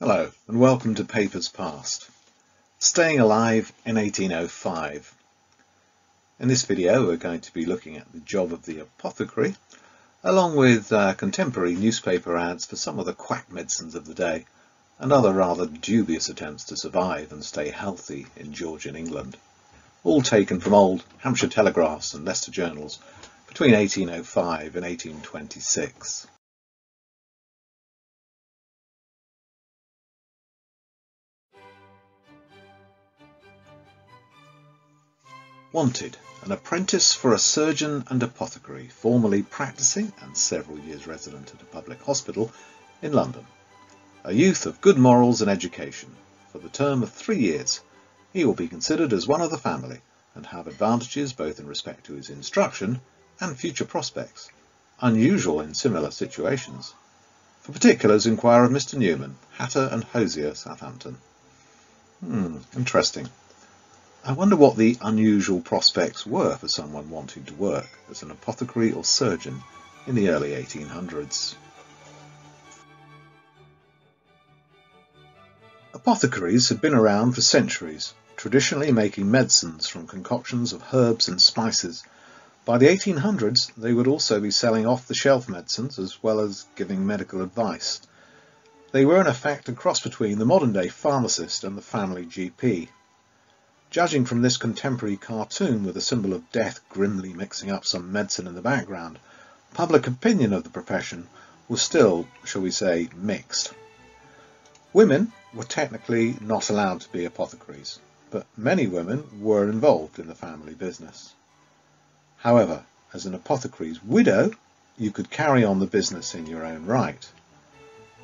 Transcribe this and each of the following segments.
Hello and welcome to Papers Past. Staying alive in 1805. In this video we're going to be looking at the job of the apothecary along with contemporary newspaper ads for some of the quack medicines of the day and other rather dubious attempts to survive and stay healthy in Georgian England. All taken from old Hampshire Telegraphs and Leicester Journals between 1805 and 1826. Wanted, an apprentice for a surgeon and apothecary, formerly practising and several years resident at a public hospital in London. A youth of good morals and education. For the term of 3 years, he will be considered as one of the family and have advantages both in respect to his instruction and future prospects, unusual in similar situations. For particulars, inquire of Mr. Newman, hatter and hosier, Southampton. Interesting. I wonder what the unusual prospects were for someone wanting to work as an apothecary or surgeon in the early 1800s. Apothecaries had been around for centuries, traditionally making medicines from concoctions of herbs and spices. By the 1800s, they would also be selling off-the-shelf medicines as well as giving medical advice. They were in effect a cross between the modern-day pharmacist and the family GP. Judging from this contemporary cartoon with a symbol of death grimly mixing up some medicine in the background, public opinion of the profession was still, shall we say, mixed. Women were technically not allowed to be apothecaries, but many women were involved in the family business. However, as an apothecary's widow, you could carry on the business in your own right.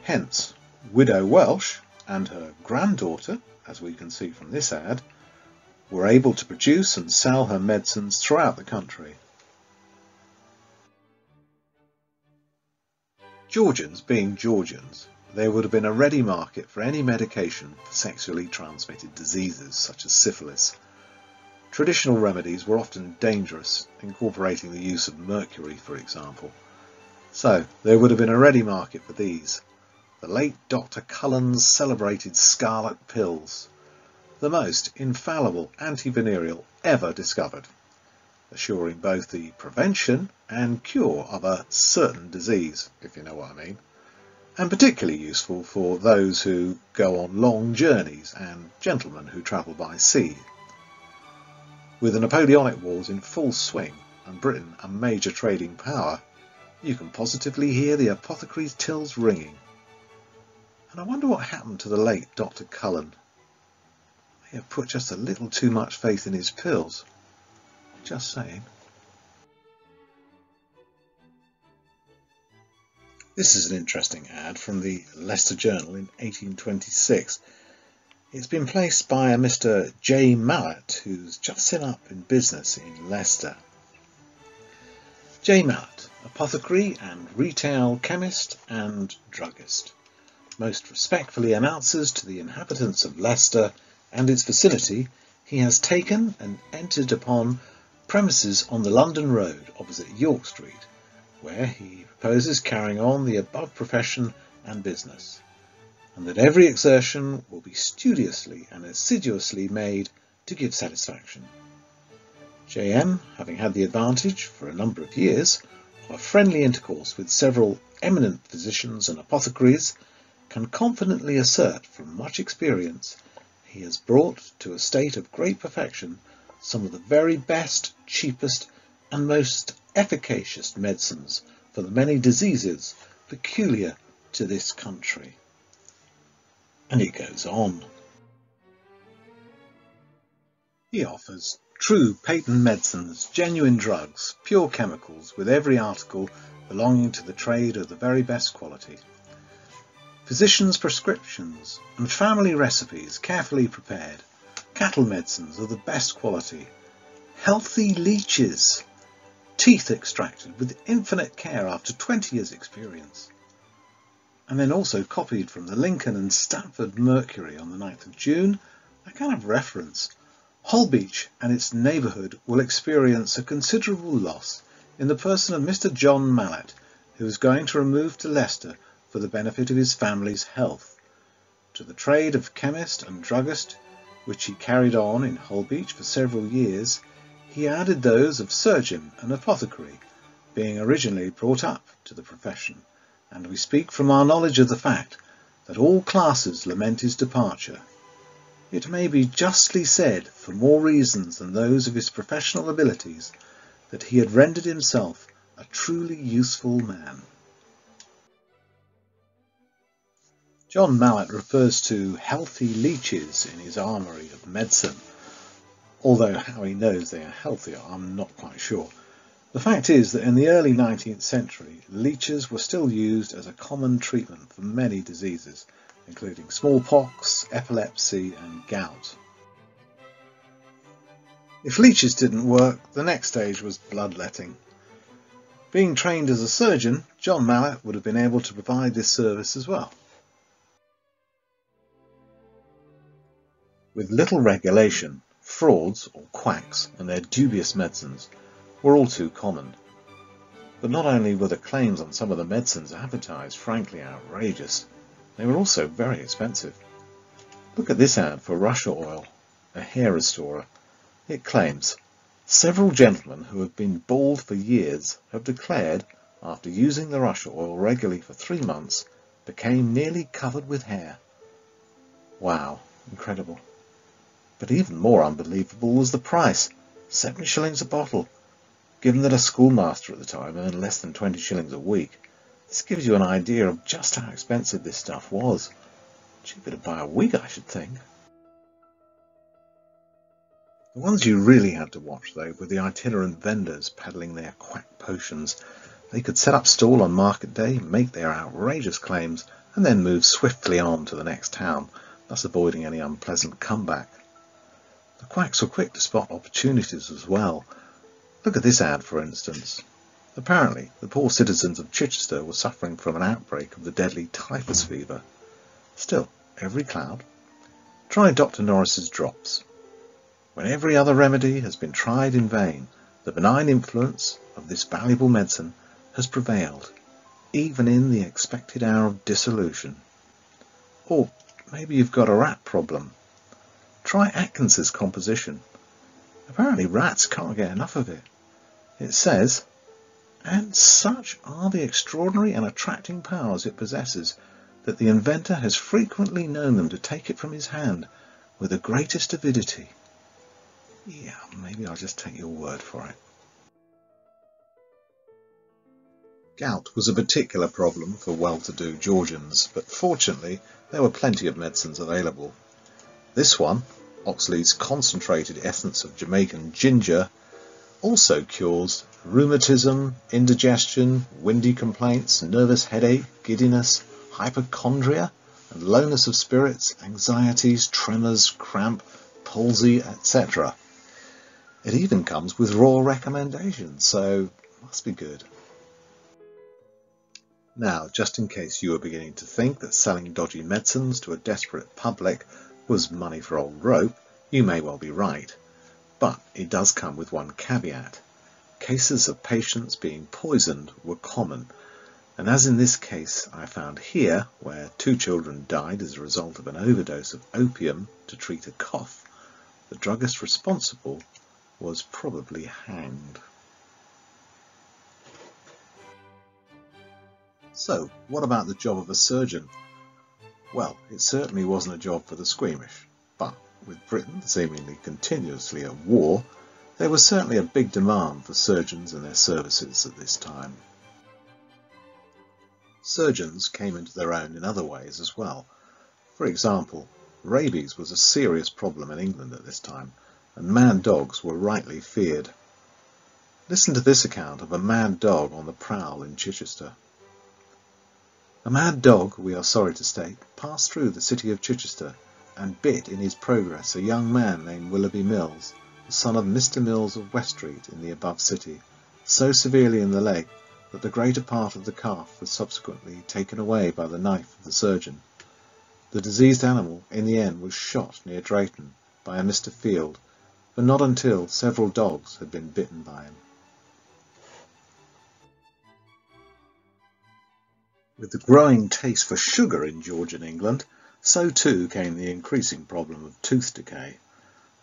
Hence, Widow Welsh and her granddaughter, as we can see from this ad, were able to produce and sell her medicines throughout the country. Georgians being Georgians, there would have been a ready market for any medication for sexually transmitted diseases such as syphilis. Traditional remedies were often dangerous, incorporating the use of mercury, for example. So there would have been a ready market for these. The late Dr. Cullen's celebrated scarlet pills, the most infallible anti-venereal ever discovered, assuring both the prevention and cure of a certain disease, if you know what I mean, and particularly useful for those who go on long journeys and gentlemen who travel by sea. With the Napoleonic Wars in full swing and Britain a major trading power, you can positively hear the apothecary's tills ringing. And I wonder what happened to the late Dr. Cullen. May have put just a little too much faith in his pills. Just saying. This is an interesting ad from the Leicester Journal in 1826. It's been placed by a Mr. J. Mallet, who's just set up in business in Leicester. J. Mallet, apothecary and retail chemist and druggist, most respectfully announces to the inhabitants of Leicester and its vicinity, he has taken and entered upon premises on the London Road opposite York Street, where he proposes carrying on the above profession and business, and that every exertion will be studiously and assiduously made to give satisfaction. J.M., having had the advantage for a number of years of a friendly intercourse with several eminent physicians and apothecaries, can confidently assert from much experience he has brought to a state of great perfection some of the very best, cheapest and most efficacious medicines for the many diseases peculiar to this country. And it goes on. He offers true patent medicines, genuine drugs, pure chemicals, with every article belonging to the trade of the very best quality. Physicians' prescriptions and family recipes carefully prepared, cattle medicines of the best quality, healthy leeches, teeth extracted with infinite care after 20 years' experience, and then also copied from the Lincoln and Stamford Mercury on the 9th of June, a kind of reference. Holbeach and its neighbourhood will experience a considerable loss in the person of Mr. John Mallet, who is going to remove to Leicester for the benefit of his family's health. To the trade of chemist and druggist, which he carried on in Holbeach for several years, he added those of surgeon and apothecary, being originally brought up to the profession, and we speak from our knowledge of the fact that all classes lament his departure. It may be justly said, for more reasons than those of his professional abilities, that he had rendered himself a truly useful man. John Mallet refers to healthy leeches in his armoury of medicine, although how he knows they are healthy I'm not quite sure. The fact is that in the early 19th century, leeches were still used as a common treatment for many diseases, including smallpox, epilepsy and gout. If leeches didn't work, the next stage was bloodletting. Being trained as a surgeon, John Mallet would have been able to provide this service as well. With little regulation, frauds or quacks and their dubious medicines were all too common. But not only were the claims on some of the medicines advertised frankly outrageous, they were also very expensive. Look at this ad for Russia oil, a hair restorer. It claims, "Several gentlemen who have been bald for years have declared, after using the Russia oil regularly for 3 months, became nearly covered with hair." Wow, incredible. But even more unbelievable was the price, 7 shillings a bottle. Given that a schoolmaster at the time earned less than 20 shillings a week, this gives you an idea of just how expensive this stuff was. Cheaper to buy a wig, I should think. The ones you really had to watch, though, were the itinerant vendors peddling their quack potions. They could set up stall on market day, make their outrageous claims, and then move swiftly on to the next town, thus avoiding any unpleasant comeback. The quacks were quick to spot opportunities as well. Look at this ad, for instance. Apparently, the poor citizens of Chichester were suffering from an outbreak of the deadly typhus fever. Still, every cloud. Try Dr. Norris's drops. When every other remedy has been tried in vain, the benign influence of this valuable medicine has prevailed, even in the expected hour of dissolution. Or maybe you've got a rat problem. Try Atkins's composition. Apparently rats can't get enough of it. It says, "And such are the extraordinary and attracting powers it possesses, that the inventor has frequently known them to take it from his hand with the greatest avidity." Yeah, maybe I'll just take your word for it. Gout was a particular problem for well-to-do Georgians, but fortunately there were plenty of medicines available. This one, Oxley's concentrated essence of Jamaican ginger, also cures rheumatism, indigestion, windy complaints, nervous headache, giddiness, hypochondria, and lowness of spirits, anxieties, tremors, cramp, palsy, etc. It even comes with raw recommendations, so must be good. Now, just in case you were beginning to think that selling dodgy medicines to a desperate public was money for old rope, you may well be right. But it does come with one caveat. Cases of patients being poisoned were common, and as in this case I found here, where 2 children died as a result of an overdose of opium to treat a cough, the druggist responsible was probably hanged. So, what about the job of a surgeon? Well, it certainly wasn't a job for the squeamish, but with Britain seemingly continuously at war, there was certainly a big demand for surgeons and their services at this time. Surgeons came into their own in other ways as well. For example, rabies was a serious problem in England at this time, and mad dogs were rightly feared. Listen to this account of a mad dog on the prowl in Chichester. A mad dog, we are sorry to state, passed through the city of Chichester and bit in his progress a young man named Willoughby Mills, the son of Mr. Mills of West Street in the above city, so severely in the leg that the greater part of the calf was subsequently taken away by the knife of the surgeon. The diseased animal in the end was shot near Drayton by a Mr. Field, but not until several dogs had been bitten by him. With the growing taste for sugar in Georgian England, so too came the increasing problem of tooth decay.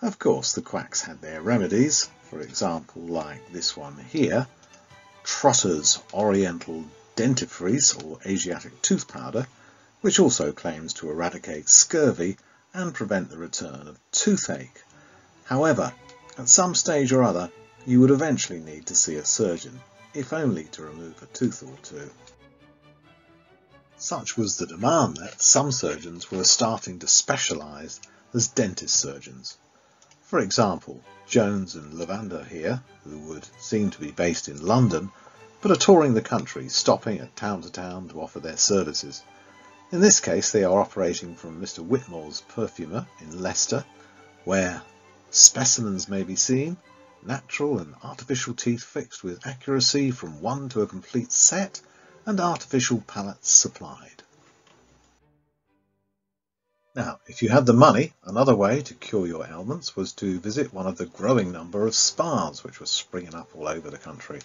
Of course, the quacks had their remedies, for example, like this one here, Trotter's Oriental Dentifrice or Asiatic tooth powder, which also claims to eradicate scurvy and prevent the return of toothache. However, at some stage or other, you would eventually need to see a surgeon, if only to remove a tooth or two. Such was the demand that some surgeons were starting to specialise as dentist surgeons. For example, Jones and Lavender here, who would seem to be based in London, but are touring the country, stopping at town to town to offer their services. In this case, they are operating from Mr. Whitmore's perfumer in Leicester, where specimens may be seen, natural and artificial teeth fixed with accuracy from one to a complete set, and artificial palates supplied. Now, if you had the money, another way to cure your ailments was to visit one of the growing number of spas which were springing up all over the country.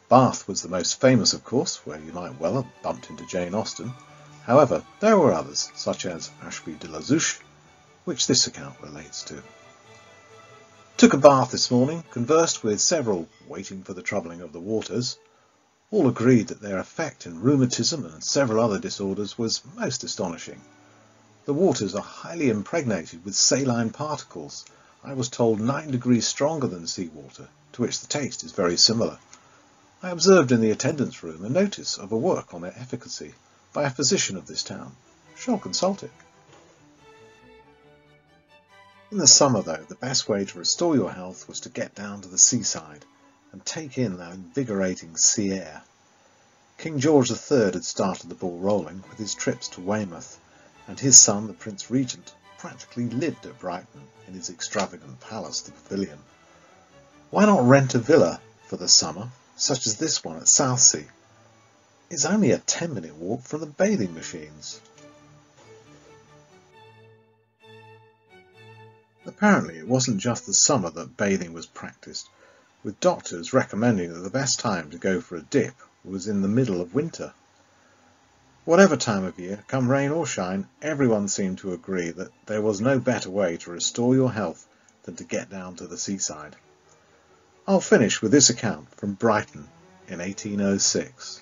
Bath was the most famous, of course, where you might well have bumped into Jane Austen. However, there were others, such as Ashby de la Zouch, which this account relates to. Took a bath this morning, conversed with several waiting for the troubling of the waters. All agreed that their effect in rheumatism and several other disorders was most astonishing. The waters are highly impregnated with saline particles, I was told 9 degrees stronger than seawater, to which the taste is very similar. I observed in the attendance room a notice of a work on their efficacy by a physician of this town. Shall consult it. In the summer, though, the best way to restore your health was to get down to the seaside and take in that invigorating sea air. King George III had started the ball rolling with his trips to Weymouth, and his son, the Prince Regent, practically lived at Brighton in his extravagant palace, the Pavilion. Why not rent a villa for the summer, such as this one at Southsea? It's only a 10-minute walk from the bathing machines. Apparently it wasn't just the summer that bathing was practised, with doctors recommending that the best time to go for a dip was in the middle of winter. Whatever time of year, come rain or shine, everyone seemed to agree that there was no better way to restore your health than to get down to the seaside. I'll finish with this account from Brighton in 1806.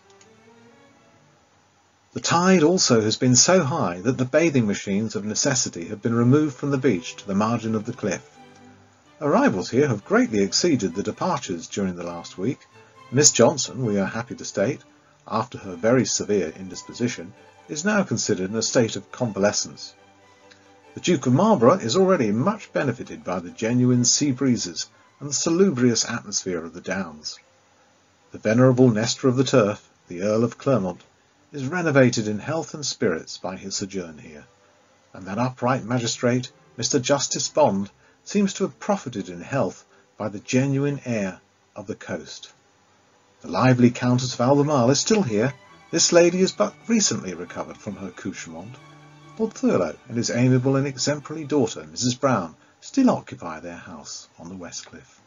The tide also has been so high that the bathing machines of necessity have been removed from the beach to the margin of the cliff. Arrivals here have greatly exceeded the departures during the last week. Miss Johnson, we are happy to state, after her very severe indisposition, is now considered in a state of convalescence. The Duke of Marlborough is already much benefited by the genuine sea breezes and the salubrious atmosphere of the Downs. The venerable Nestor of the Turf, the Earl of Clermont, is renovated in health and spirits by his sojourn here, and that upright magistrate, Mr. Justice Bond, seems to have profited in health by the genuine air of the coast. The lively Countess of Albemarle is still here. This lady is but recently recovered from her accouchement. Lord Thurlow and his amiable and exemplary daughter, Mrs. Brown, still occupy their house on the West Cliff.